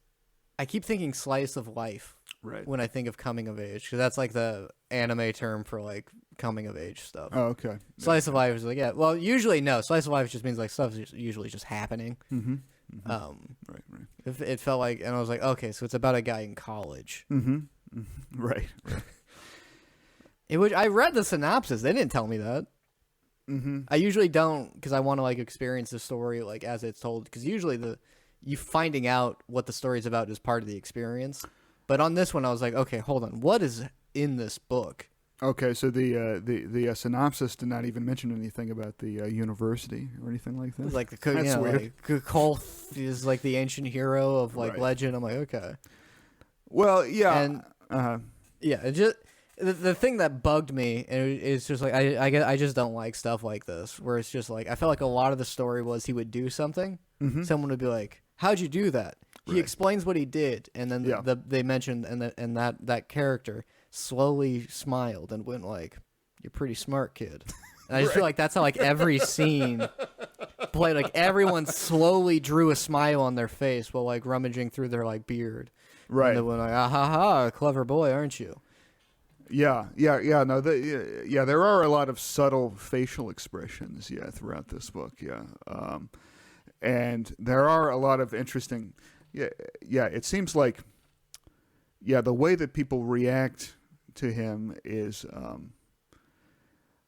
I keep thinking slice of life Right. when I think of coming of age, because that's like the anime term for like coming of age stuff. Oh, okay. Slice of life is like, yeah. Well, usually no. Slice of life just means like stuff's usually just happening. Mm-hmm. Mm-hmm. Right. It felt like, and I was like, okay, so it's about a guy in college. Mm-hmm. Mm-hmm. Right. I read the synopsis. They didn't tell me that. Mm-hmm. I usually don't, because I want to like experience the story like as it's told. Because usually you finding out what the story's about is part of the experience. But on this one, I was like, okay, hold on, what is in this book? Okay, so the synopsis did not even mention anything about the university or anything like that. Like That's weird. like Kolth is like the ancient hero of like Right. legend. I'm like, okay. Well, yeah, And yeah, it just the thing that bugged me is just like I just don't like stuff like this where it's just like I felt like a lot of the story was he would do something, mm-hmm. someone would be like, "How'd you do that?" He Right. explains what he did, and then Yeah. they mentioned and that character slowly smiled and went like, "You're pretty smart, kid." And I just feel like that's how like every scene played. Like everyone slowly drew a smile on their face while like rummaging through their like beard. Right. And they went like, "Ah ha ha, clever boy, aren't you?" Yeah. No, there are a lot of subtle facial expressions, throughout this book, and there are a lot of interesting, it seems like, the way that people react to him is,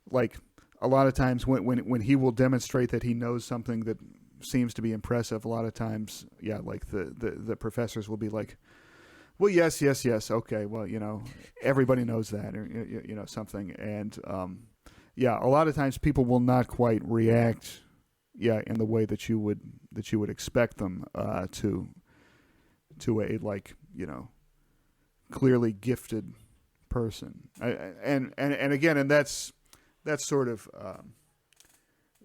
like, a lot of times when he will demonstrate that he knows something that seems to be impressive, a lot of times, like the professors will be like, well, yes, okay, well, everybody knows that, or something, and a lot of times people will not quite react, in the way that you would expect them to a like clearly gifted person, and again, and that's sort of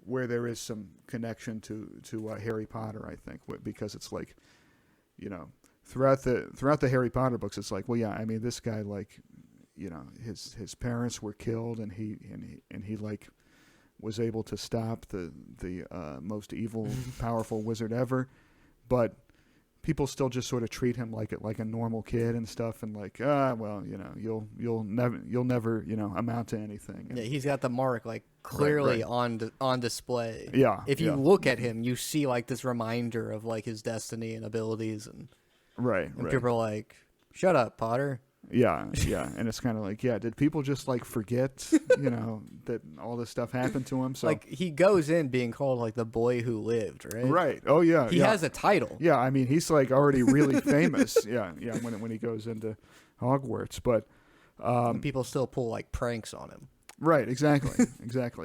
where there is some connection to Harry Potter, I think, because it's like, throughout the Harry Potter books, it's like, well, I mean, this guy, like, his parents were killed, and he like was able to stop the most evil, powerful wizard ever, but people still just sort of treat him like a normal kid and stuff, and like, well, you'll never amount to anything. And, Yeah, he's got the mark like clearly right. on display. Yeah. If you look at him, you see like this reminder of like his destiny and abilities, and right. people are like, "Shut up, Potter." Yeah, and it's kind of like, did people just like forget, that all this stuff happened to him? So Like he goes in being called like the boy who lived, right? right. Oh yeah. He has a title. Yeah, I mean, he's like already really famous. When he goes into Hogwarts, but And people still pull like pranks on him. right, exactly.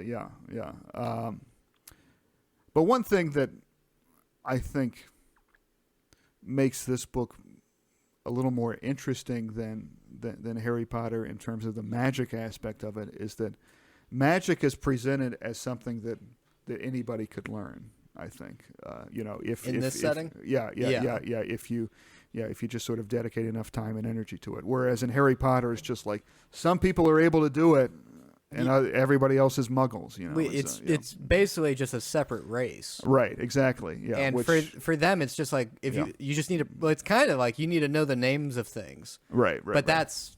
Yeah. But one thing that I think makes this book a little more interesting than Harry Potter in terms of the magic aspect of it is that magic is presented as something that anybody could learn. I think, if this setting, if you just sort of dedicate enough time and energy to it. Whereas in Harry Potter, it's just like some people are able to do it, and everybody else is muggles. It's basically just a separate race. Right, exactly. Yeah, and for them, it's just like if you just need to. Well, it's kind of like you need to know the names of things. Right. But that's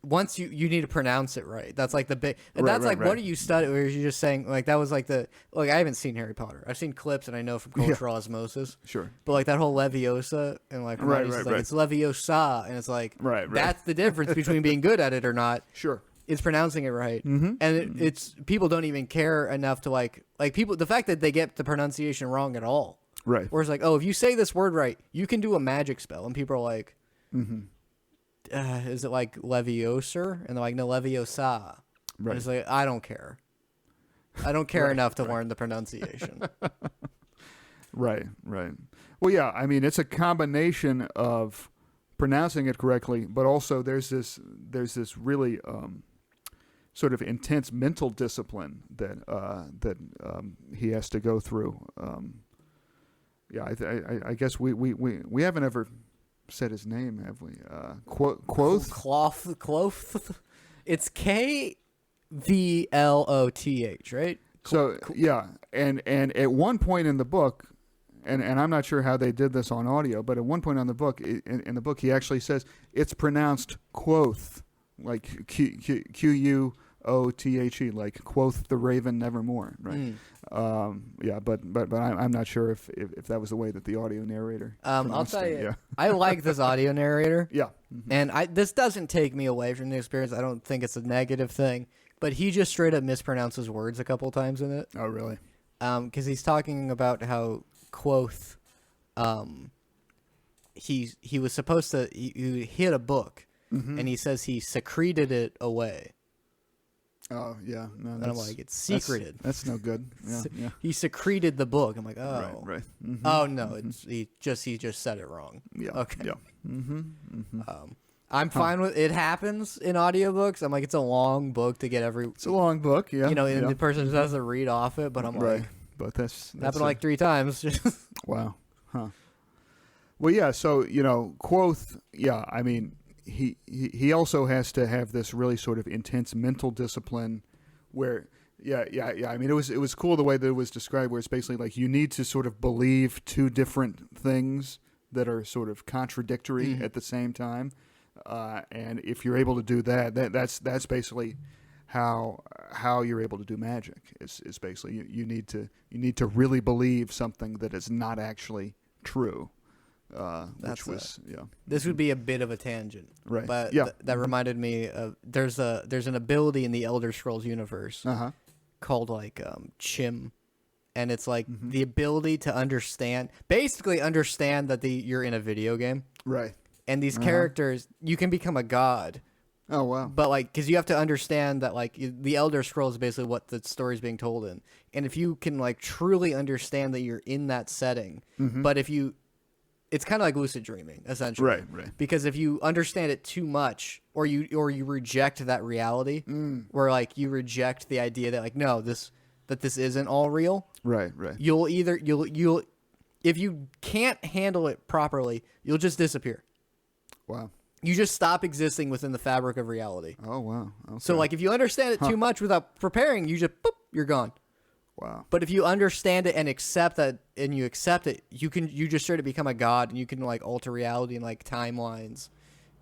once you need to pronounce it right. That's like the big. And that's like what are you studying? Or are you just saying like that was like I haven't seen Harry Potter. I've seen clips and I know from cultural osmosis. Sure. But like that whole Leviosa and like it's Leviosa, and it's like that's the difference between being good at it or not. Sure. It's pronouncing it right, mm-hmm. and it's people don't even care enough to like people. The fact that they get the pronunciation wrong at all, right? Or it's like, oh, if you say this word right, you can do a magic spell, and people are like, mm-hmm. Is it like Leviosa? And they're like, no, Leviosa. Right. And it's like, I don't care. I don't care enough to learn the pronunciation. Right. Well, yeah, I mean, it's a combination of pronouncing it correctly, but also there's this really sort of intense mental discipline that he has to go through. I guess we haven't ever said his name, have we? Quoth? Cloth. It's Kvloth, right? So yeah, and at one point in the book, and I'm not sure how they did this on audio, but at one point on the book, in the book, he actually says it's pronounced quoth, like Quothe, like quoth the raven nevermore, right? But I'm not sure if that was the way that the audio narrator. I'll tell you, yeah. I like this audio narrator. Yeah, and this doesn't take me away from the experience. I don't think it's a negative thing, but he just straight up mispronounces words a couple times in it. Oh, really? Because he's talking about how quoth, he was supposed to he hit a book, and he says he secreted it away. Oh, yeah. No, and I'm like, it's secreted. That's no good. Yeah, yeah. He secreted the book. I'm like, oh. Right. Oh, no, he just said it wrong. Yeah. Okay. Yeah. I'm fine with it. Happens in audiobooks. I'm like, it's a long book to get every. It's a long book, yeah. And the person just has to read off it, but I'm like, but that's happened like 3 times. Wow. Huh. Well, yeah. So Quoth. Yeah. I mean, he also has to have this really sort of intense mental discipline, where yeah. I mean, it was cool the way that it was described, where it's basically like you need to sort of believe 2 different things that are sort of contradictory at the same time. And if you're able to do that's basically how you're able to do magic. Is basically you need to really believe something that is not actually true. This would be a bit of a tangent, right? But yeah. That reminded me of there's an ability in the Elder Scrolls universe called like Chim. And it's like the ability to understand that you're in a video game. Right. And these characters, you can become a god. Oh, wow. But like, because you have to understand that like the Elder Scrolls is basically what the story's being told in. And if you can like truly understand that you're in that setting, but it's kind of like lucid dreaming, essentially. Right. Because if you understand it too much, or you reject that reality, where like you reject the idea that like, no, this isn't all real. Right. You'll if you can't handle it properly, you'll just disappear. Wow. You just stop existing within the fabric of reality. Oh, wow. Okay. So like if you understand it too much without preparing, you just you're gone. Wow. But if you understand it and accept it, you just straight up become a god, and you can like alter reality and like timelines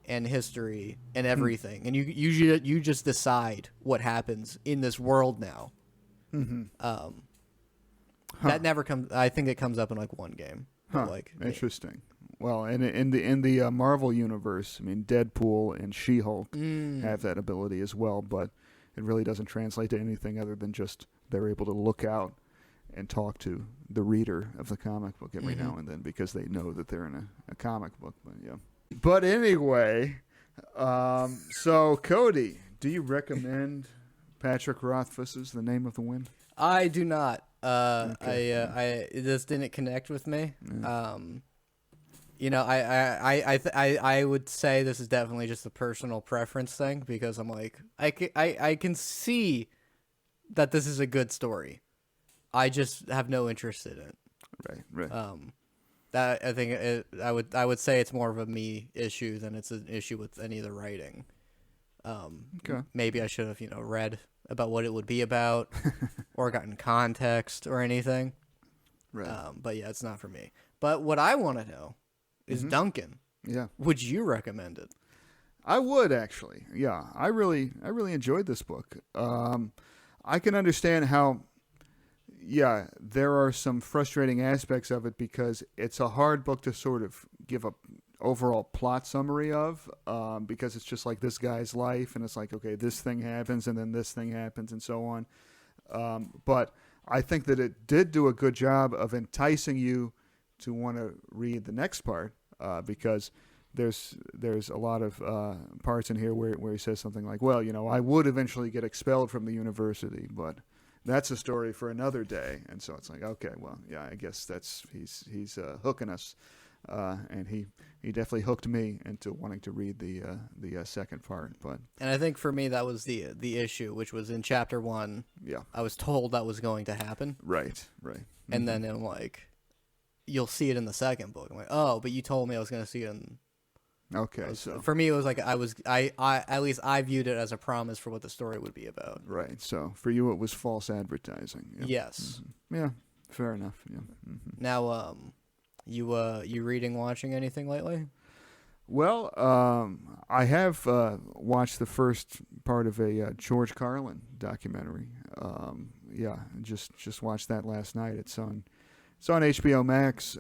and history and everything. And you just decide what happens in this world now. That never comes. I think it comes up in like one game. Like interesting. Well, and in the Marvel universe, I mean, Deadpool and She-Hulk have that ability as well, but it really doesn't translate to anything other than just they're able to look out and talk to the reader of the comic book every now and then because they know that they're in a comic book. But yeah. But anyway, so Cody, do you recommend Patrick Rothfuss's The Name of the Wind? I do not. Okay. This didn't connect with me. Yeah. I would say this is definitely just a personal preference thing because I'm like I can see that this is a good story. I just have no interest in it. Right. That I think I would say it's more of a me issue than it's an issue with any of the writing. Okay. Maybe I should have read about what it would be about or gotten context or anything. Right. But yeah, it's not for me. But what I want to know is Duncan. Yeah. Would you recommend it? I would actually. Yeah. I really enjoyed this book. I can understand how there are some frustrating aspects of it because it's a hard book to sort of give a overall plot summary of because it's just like this guy's life and it's like, okay, this thing happens and then this thing happens and so on. But I think that it did do a good job of enticing you to want to read the next part because there's a lot of parts in here where he says something like, well, I would eventually get expelled from the university, but that's a story for another day. And so it's like, okay, well, yeah, I guess he's hooking us. and he definitely hooked me into wanting to read the second part. But And I think for me that was the issue, which was in chapter 1. yeah, I was told that was going to happen, right. and then I'm like, you'll see it in the second book. I'm like, oh, but you told me I was going to see it in. Okay, so For me, it was like I at least I viewed it as a promise for what the story would be about. right. So for you, it was false advertising. Yeah. Yes. Yeah, fair enough. Yeah. Now, you reading, watching anything lately? Well, I have watched the first part of a George Carlin documentary. Yeah, just watched that last night. It's on HBO Max.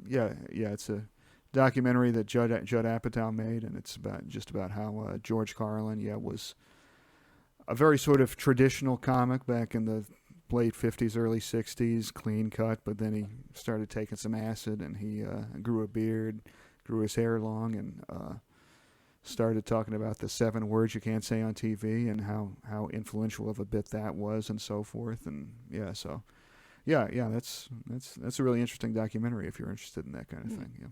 Yeah, it's a documentary that Judd Apatow made, and it's about how George Carlin, was a very sort of traditional comic back in the late 50s, early 60s, clean cut, but then he started taking some acid, and he grew a beard, grew his hair long, and started talking about the 7 words you can't say on TV and how influential of a bit that was, and so forth. And that's a really interesting documentary if you're interested in that kind of thing. Yeah.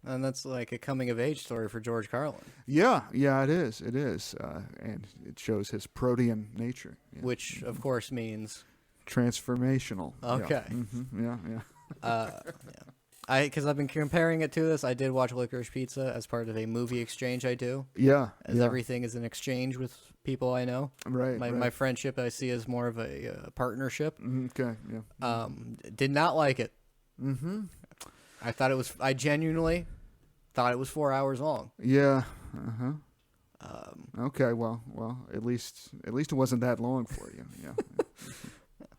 And that's like a coming of age story for George Carlin. Yeah, it is, and it shows his protean nature, Which of course means transformational. Okay. Yeah. Because I've been comparing it to this. I did watch Licorice Pizza as part of a movie exchange I do. Yeah. As everything is an exchange with people I know. Right. My friendship I see as more of a partnership. Okay. Yeah. Did not like it. Mm-hmm. I genuinely thought it was 4 hours long. Yeah. Uh-huh. Okay. Well. At least it wasn't that long for you. Yeah.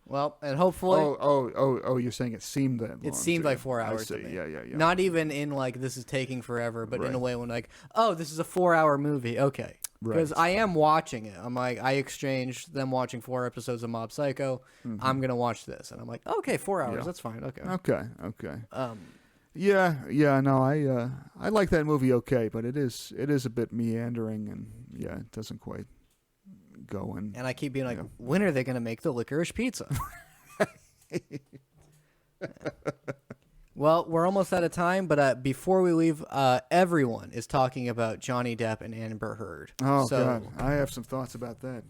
Well, and hopefully. Oh! You're saying it seemed that long. It seemed like 4 hours to me. Yeah. Not even in like this is taking forever, but in a way when like, oh, this is a 4 hour movie. Okay. Because I am watching it. I'm like, I exchanged them watching 4 episodes of Mob Psycho. Mm-hmm. I'm gonna watch this, and I'm like, okay, 4 hours. Yeah. That's fine. Okay. Okay. Yeah. No, I like that movie. Okay, but it is a bit meandering, and it doesn't quite go in. And I keep being like, when are they gonna make the Licorice Pizza? Well, we're almost out of time, but before we leave, everyone is talking about Johnny Depp and Amber Heard. Oh, God. I have some thoughts about that.